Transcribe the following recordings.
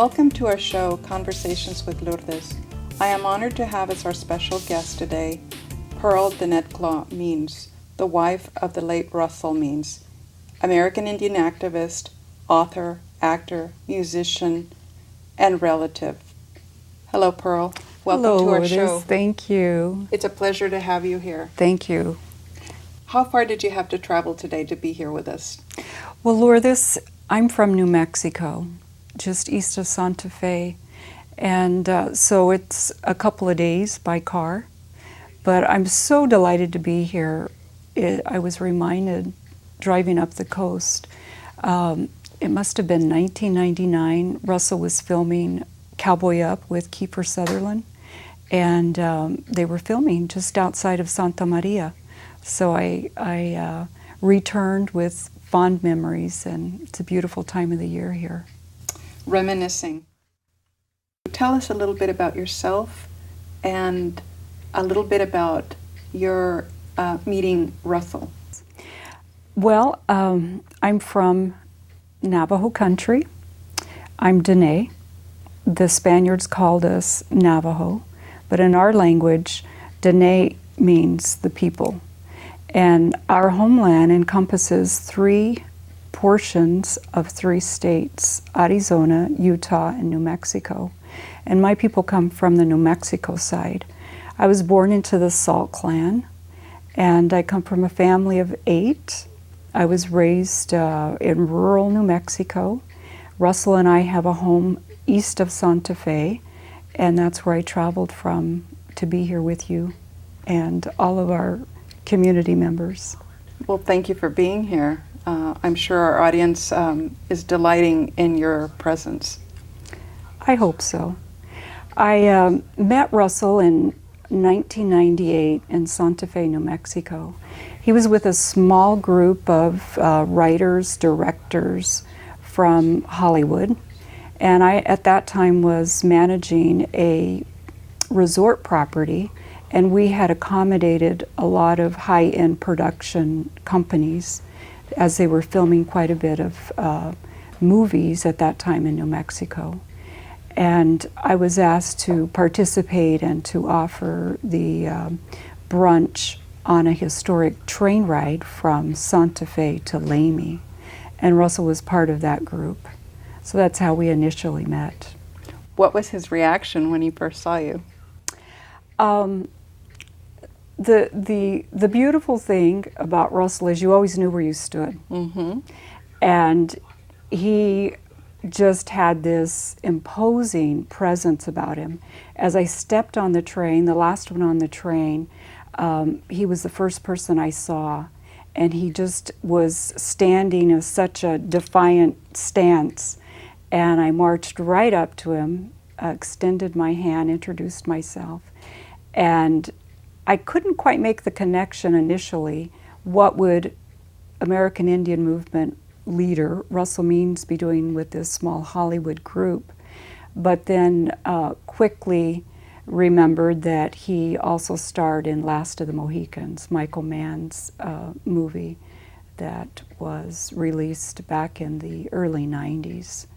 Welcome to our show, Conversations with Lourdes. I am honored to have as our special guest today, Pearl Danette Means, the wife of the late Russell Means, American Indian activist, author, actor, musician, and relative. Hello, Pearl. Welcome Hello, to our Lourdes. show. Thank you. It's a pleasure to have you here. Thank you. How far did you have to travel today to be here with us? Well, Lourdes, I'm from New Mexico, just east of Santa Fe, and so it's a couple of days by car, but I'm so delighted to be here. I was reminded, driving up the coast, it must have been 1999, Russell was filming Cowboy Up with Kiefer Sutherland, and they were filming just outside of Santa Maria. So I returned with fond memories, and it's a beautiful time of the year here. Reminiscing. Tell us a little bit about yourself and a little bit about your meeting Russell. Well, I'm from Navajo country. I'm Dene. The Spaniards called us Navajo, but in our language, Dene means the people. And our homeland encompasses 3 portions of 3 states, Arizona, Utah, and New Mexico. And my people come from the New Mexico side. I was born into the Salt clan, and I come from a family of 8. I was raised in rural New Mexico. Russell and I have a home east of Santa Fe, and that's where I traveled from to be here with you and all of our community members. Well, thank you for being here. I'm sure our audience is delighting in your presence. I hope so. I met Russell in 1998 in Santa Fe, New Mexico. He was with a small group of writers, directors from Hollywood, and I at that time was managing a resort property, and we had accommodated a lot of high-end production companies as they were filming quite a bit of movies at that time in New Mexico. And I was asked to participate and to offer the brunch on a historic train ride from Santa Fe to Lamy. And Russell was part of that group. So that's how we initially met. What was his reaction when he first saw you? The beautiful thing about Russell is you always knew where you stood. Mm-hmm. And he just had this imposing presence about him. As I stepped on the train, the last one on the train, he was the first person I saw, and he just was standing in such a defiant stance. And I marched right up to him, extended my hand, introduced myself, and I couldn't quite make the connection initially. What would American Indian Movement leader Russell Means be doing with this small Hollywood group? But then quickly remembered that he also starred in Last of the Mohicans, Michael Mann's movie that was released back in the early 90s.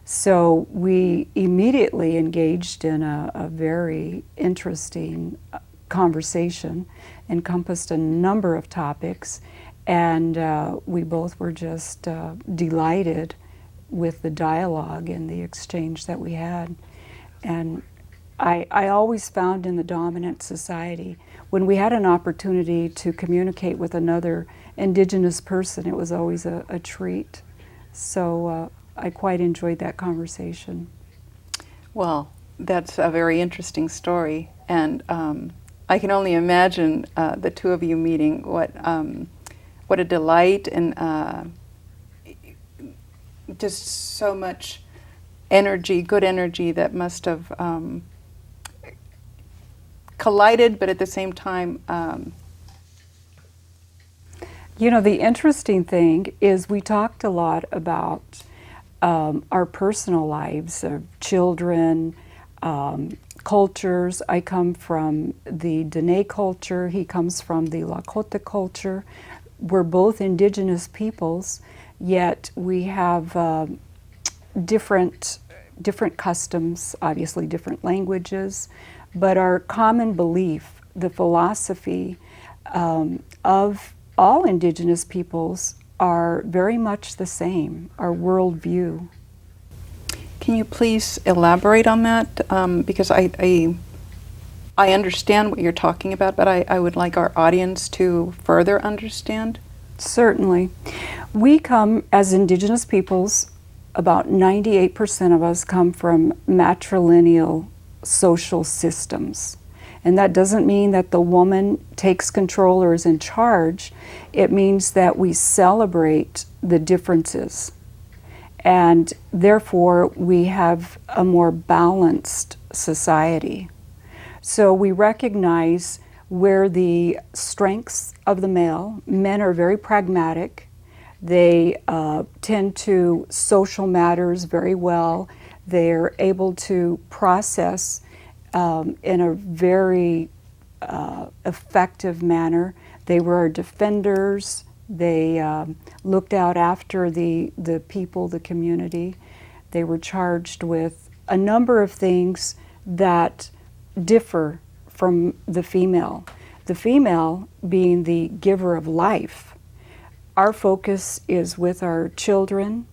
So we immediately engaged in a very interesting conversation, encompassed a number of topics, and we both were just delighted with the dialogue and the exchange that we had. And I always found in the dominant society, when we had an opportunity to communicate with another Indigenous person, it was always a treat. So I quite enjoyed that conversation. Well, That's a very interesting story, and I can only imagine the two of you meeting. What a delight, and just so much energy, good energy that must have collided, but at the same time. You know, the interesting thing is we talked a lot about our personal lives, of children, cultures. I come from the Dene culture, he comes from the Lakota culture. We're both indigenous peoples, yet we have different different customs, obviously different languages, but our common belief, the philosophy of all indigenous peoples are very much the same, our worldview. Can you please elaborate on that? Because I understand what you're talking about, but I would like our audience to further understand. Certainly. We come, as indigenous peoples, about 98% of us come from matrilineal social systems. And that doesn't mean that the woman takes control or is in charge. It means that we celebrate the differences. And therefore, we have a more balanced society. So we recognize where the strengths of the male, men are very pragmatic. They tend to social matters very well. They're able to process in a very effective manner. They were defenders. They looked out after the people, the community. They were charged with a number of things that differ from the female. The female being the giver of life. Our focus is with our children.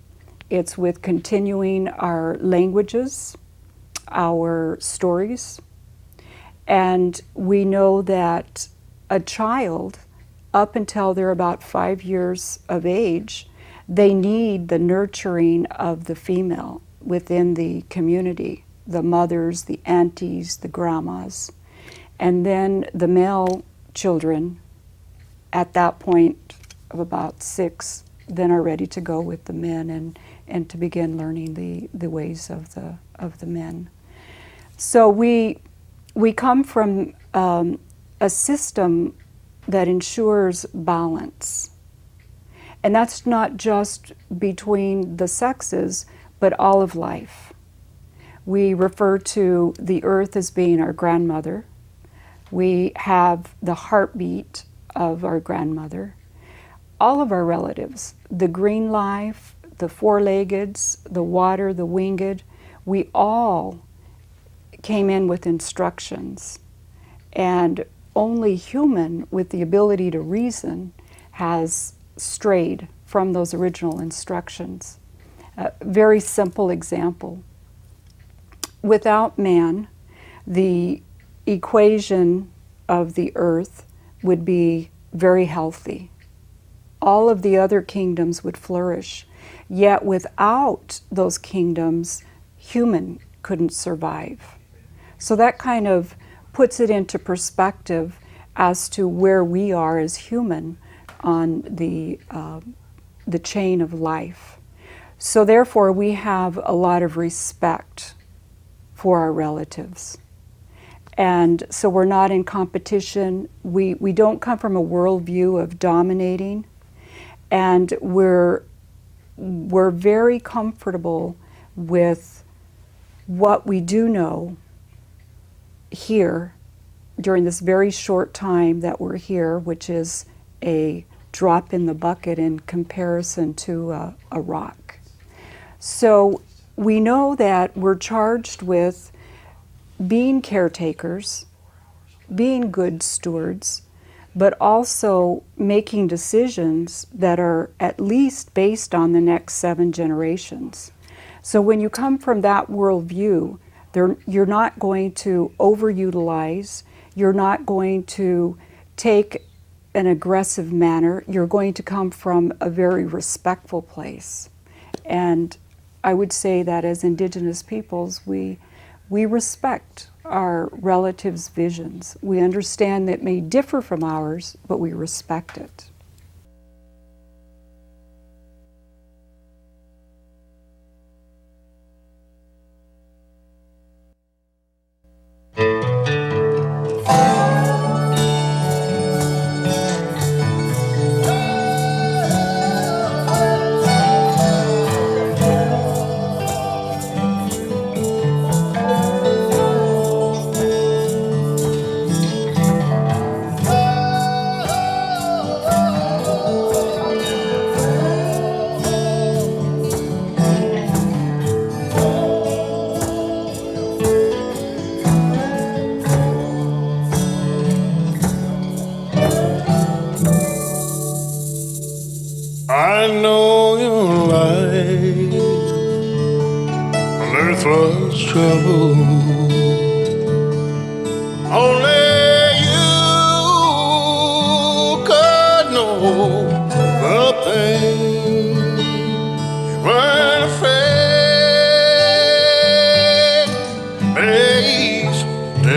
It's with continuing our languages, our stories. And we know that a child, up until they're about 5 years of age, they need the nurturing of the female within the community, the mothers, the aunties, the grandmas. And then the male children, at that point of about 6, then are ready to go with the men and to begin learning the ways of the men. So we come from a system that ensures balance. And that's not just between the sexes, but all of life. We refer to the earth as being our grandmother. We have the heartbeat of our grandmother. All of our relatives, the green life, the four-leggeds, the water, the winged, we all came in with instructions. And only human with the ability to reason has strayed from those original instructions. A very simple example. Without man, the equation of the earth would be very healthy. All of the other kingdoms would flourish. Yet without those kingdoms, human couldn't survive. So that kind of puts it into perspective as to where we are as human on the chain of life. So therefore, we have a lot of respect for our relatives. And so we're not in competition. We don't come from a worldview of dominating. And we're very comfortable with what we do know here during this very short time that we're here, which is a drop in the bucket in comparison to a rock. So we know that we're charged with being caretakers, being good stewards, but also making decisions that are at least based on the next 7 generations. So when you come from that worldview, you're not going to overutilize, you're not going to take an aggressive manner, you're going to come from a very respectful place. And I would say that as Indigenous peoples, we respect our relatives' visions. We understand that it may differ from ours, but we respect it.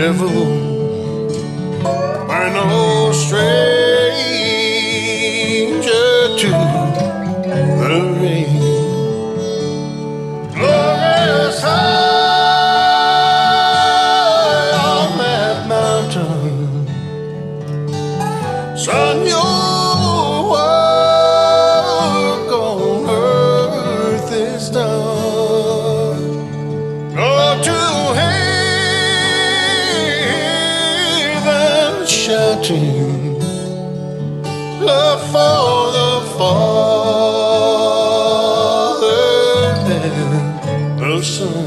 devil were no stranger to the rain. Glorious high on that mountain, son, your work on earth is done. Go to heaven shouting, love for the Father and the Son.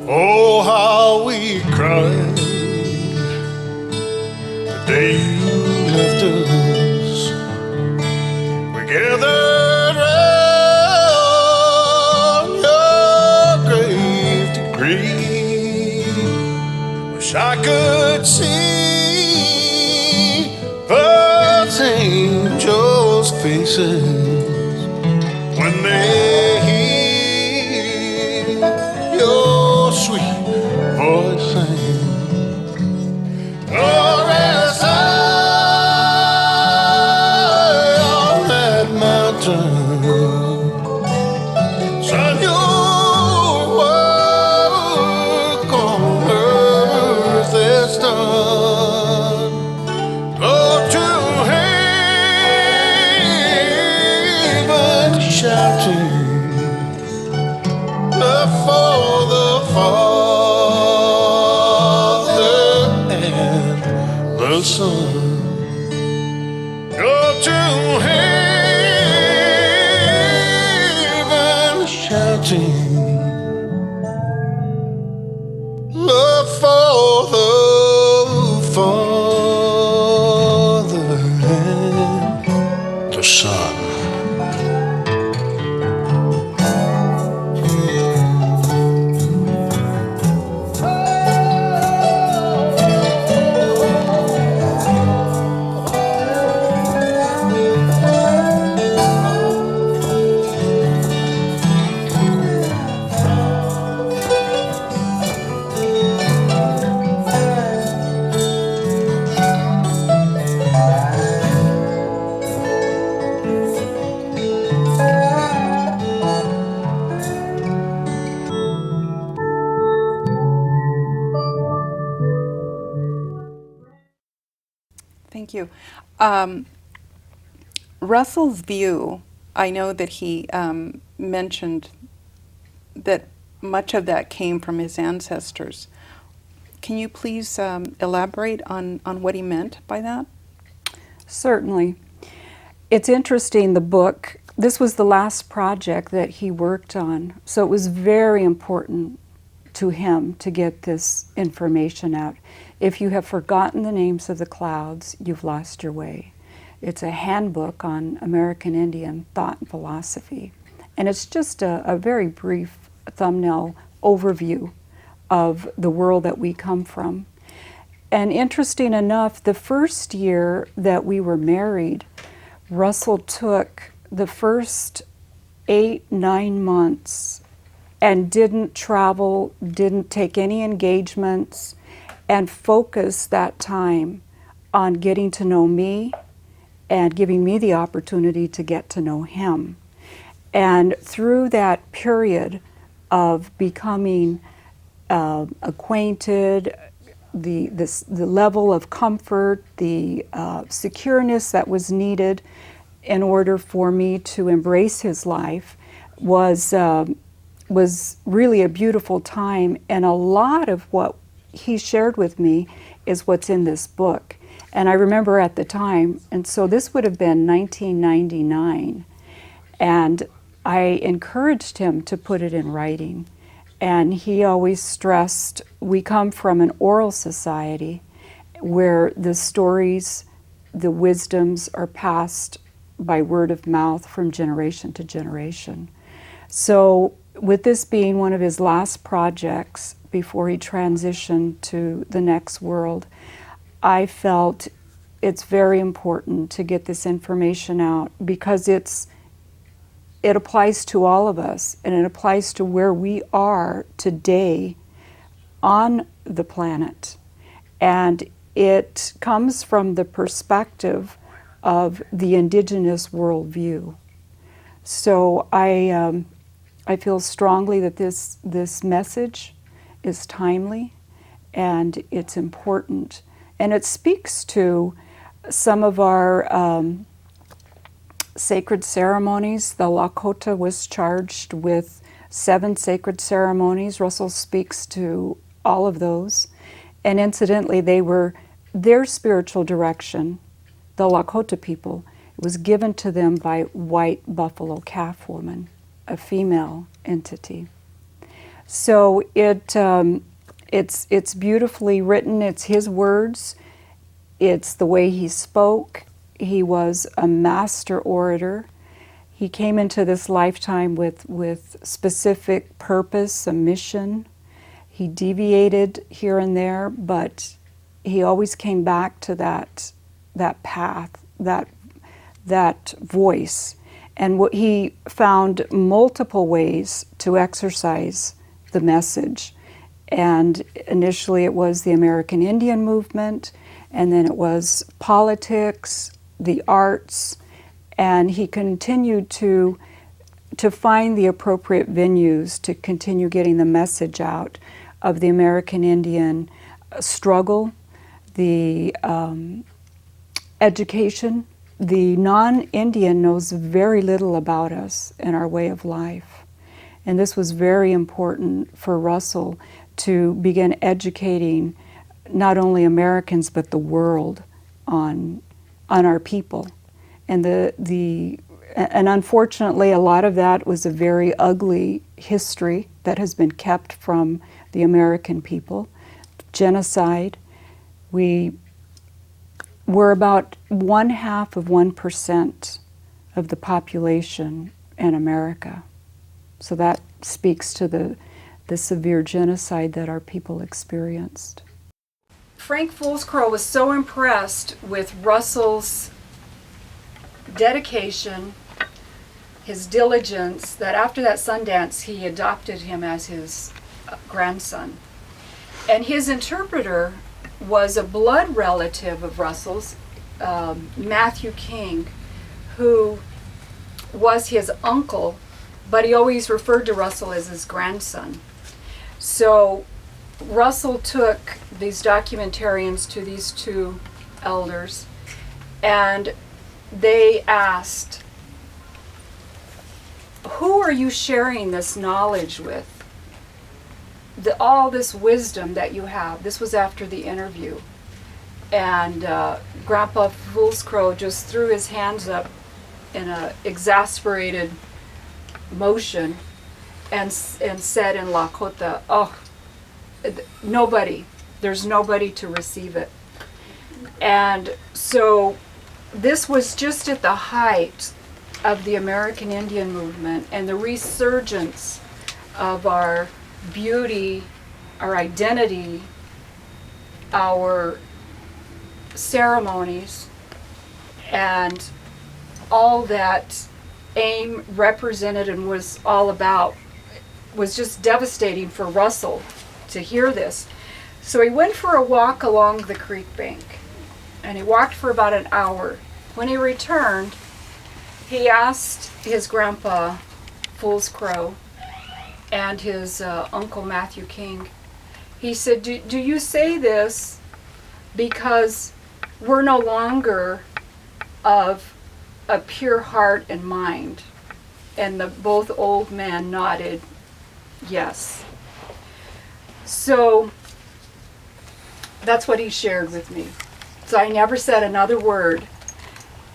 Oh, how we cried the day you left us. We gathered round your grave to grieve. Wish I could see those angels' faces when they hear your sweet voice sing. Glorious high on that mountain, son, your work on earth is done. Go to heaven shouting, love for the Father and the Son. Go to heaven shouting, love for the Father and the Son. Thank you. Russell's view, I know that he mentioned that much of that came from his ancestors. Can you please elaborate on what he meant by that? Certainly. It's interesting, the book, this was the last project that he worked on, so it was very important to him to get this information out. If you have forgotten the names of the clouds, you've lost your way. It's a handbook on American Indian thought and philosophy. And it's just a very brief thumbnail overview of the world that we come from. And interesting enough, the first year that we were married, Russell took the first 8-9 months and didn't travel, didn't take any engagements, and focused that time on getting to know me and giving me the opportunity to get to know him. And through that period of becoming acquainted, the level of comfort, the secureness that was needed in order for me to embrace his life was really a beautiful time. And a lot of what he shared with me is what's in this book. And I remember at the time, and so this would have been 1999, And I encouraged him to put it in writing. And he always stressed, we come from an oral society where the stories, the wisdoms are passed by word of mouth from generation to generation. So with this being one of his last projects before he transitioned to the next world, I felt it's very important to get this information out because it applies to all of us, and it applies to where we are today on the planet. And it comes from the perspective of the indigenous worldview. So I feel strongly that this message is timely and it's important. And it speaks to some of our sacred ceremonies. The Lakota was charged with 7 sacred ceremonies. Russell speaks to all of those. And incidentally, they were their spiritual direction, the Lakota people, was given to them by White Buffalo Calf Woman, a female entity. So it's beautifully written. It's his words. It's the way he spoke. He was a master orator. He came into this lifetime with specific purpose, a mission. He deviated here and there, but he always came back to that path, that voice. And what he found multiple ways to exercise the message. And initially it was the American Indian movement, and then it was politics, the arts, and he continued to find the appropriate venues to continue getting the message out of the American Indian struggle, the education. The non-Indian knows very little about us and our way of life. And this was very important for Russell to begin educating not only Americans but the world on our people. And and unfortunately a lot of that was a very ugly history that has been kept from the American people. Genocide. We're about 0.5% of the population in America. So that speaks to the severe genocide that our people experienced. Frank Foolscrow was so impressed with Russell's dedication, his diligence, that after that Sundance he adopted him as his grandson. And his interpreter was a blood relative of Russell's, Matthew King, who was his uncle, but he always referred to Russell as his grandson. So Russell took these documentarians to these 2 elders, and they asked, who are you sharing this knowledge with? All this wisdom that you have. This was after the interview. And Grandpa Foolscrow just threw his hands up in an exasperated motion and said in Lakota, oh, nobody. There's nobody to receive it. And so this was just at the height of the American Indian movement and the resurgence of our beauty, our identity, our ceremonies, and all that AIM represented and was all about was just devastating for Russell to hear this. So he went for a walk along the creek bank, and he walked for about an hour. When he returned, he asked his grandpa, Foolscrow, and his uncle, Matthew King, he said, do you say this because we're no longer of a pure heart and mind? And both old men nodded yes. So that's what he shared with me. So I never said another word.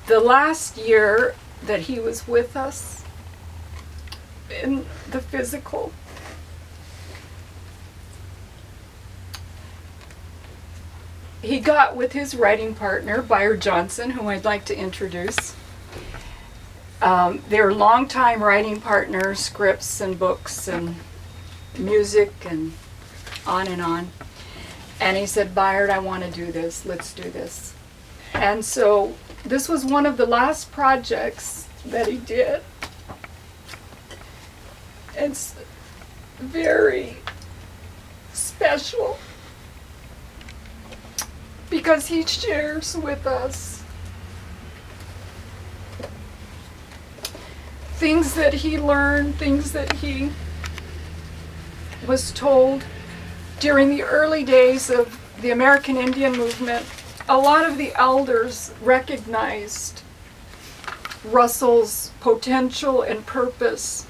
The last year that he was with us, in the physical. He got with his writing partner, Byard Johnson, whom I'd like to introduce. They were longtime writing partners, scripts and books and music and on and on. And he said, Byard, I want to do this. Let's do this. And so this was one of the last projects that he did. It's very special because he shares with us things that he learned, things that he was told during the early days of the American Indian movement. A lot of the elders recognized Russell's potential and purpose,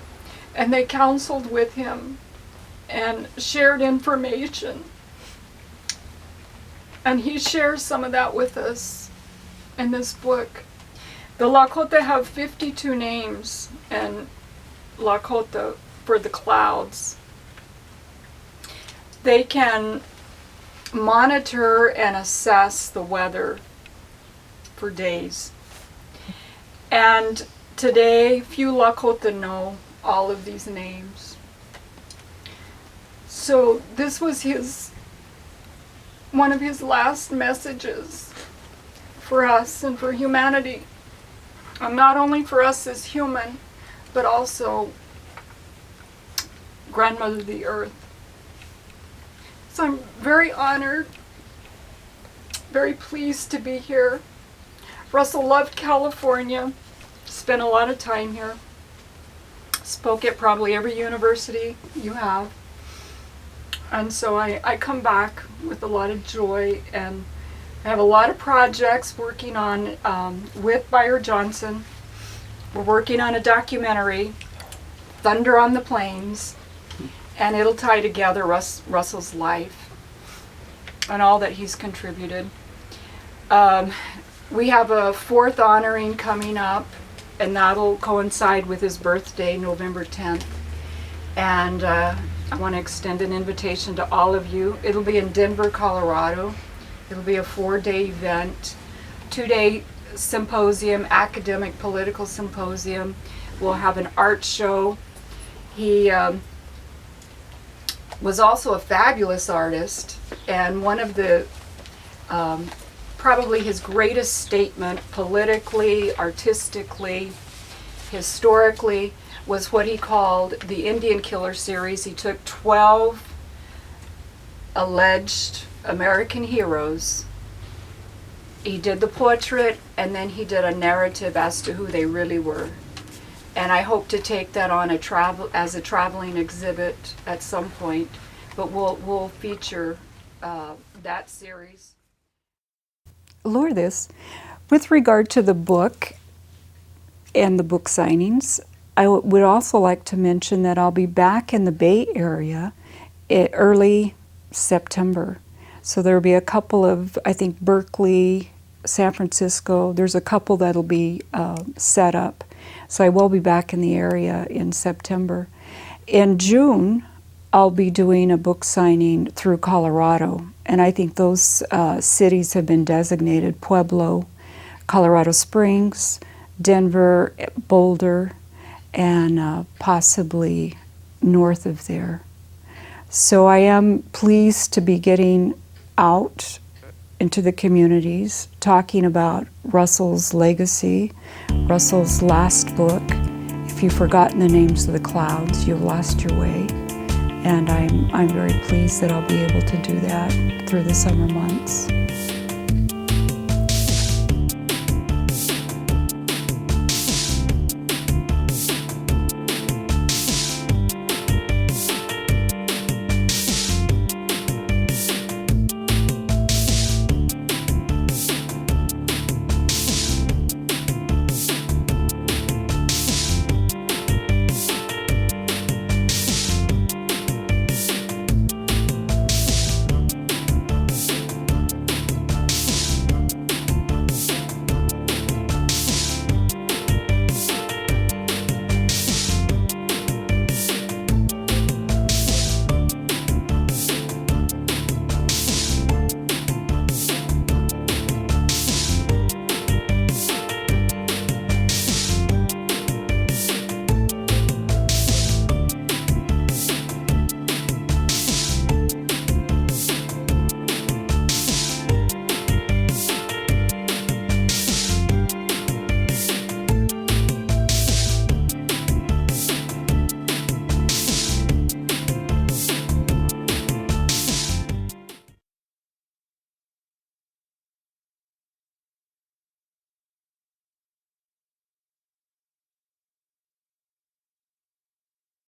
and they counseled with him and shared information. And he shares some of that with us in this book. The Lakota have 52 names, and Lakota for the clouds. They can monitor and assess the weather for days. And today, few Lakota know all of these names. So this was one of his last messages for us and for humanity. And not only for us as human, but also Grandmother of the Earth. So I'm very honored, very pleased to be here. Russell loved California, spent a lot of time here, spoke at probably every university you have. And so I come back with a lot of joy, and I have a lot of projects working on with Byard Johnson. We're working on a documentary, Thunder on the Plains, and it'll tie together Russell's life and all that he's contributed. We have a 4th honoring coming up, and that'll coincide with his birthday, November 10th. And I want to extend an invitation to all of you. It'll be in Denver, Colorado. It'll be a 4-day event, 2-day symposium, academic political symposium. We'll have an art show. He was also a fabulous artist, and one of the probably his greatest statement politically, artistically, historically, was what he called the Indian Killer series. He took 12 alleged American heroes. He did the portrait, and then he did a narrative as to who they really were. And I hope to take that on as a traveling exhibit at some point, but we'll feature that series. Lourdes, with regard to the book and the book signings, I would also like to mention that I'll be back in the Bay Area early September. So there'll be a couple of, I think, Berkeley, San Francisco, there's a couple that'll be set up. So I will be back in the area in September. In June, I'll be doing a book signing through Colorado. And I think those cities have been designated: Pueblo, Colorado Springs, Denver, Boulder, and possibly north of there. So I am pleased to be getting out into the communities, talking about Russell's legacy, Russell's last book. If you've forgotten the names of the clouds, you've lost your way. And I'm very pleased that I'll be able to do that through the summer months.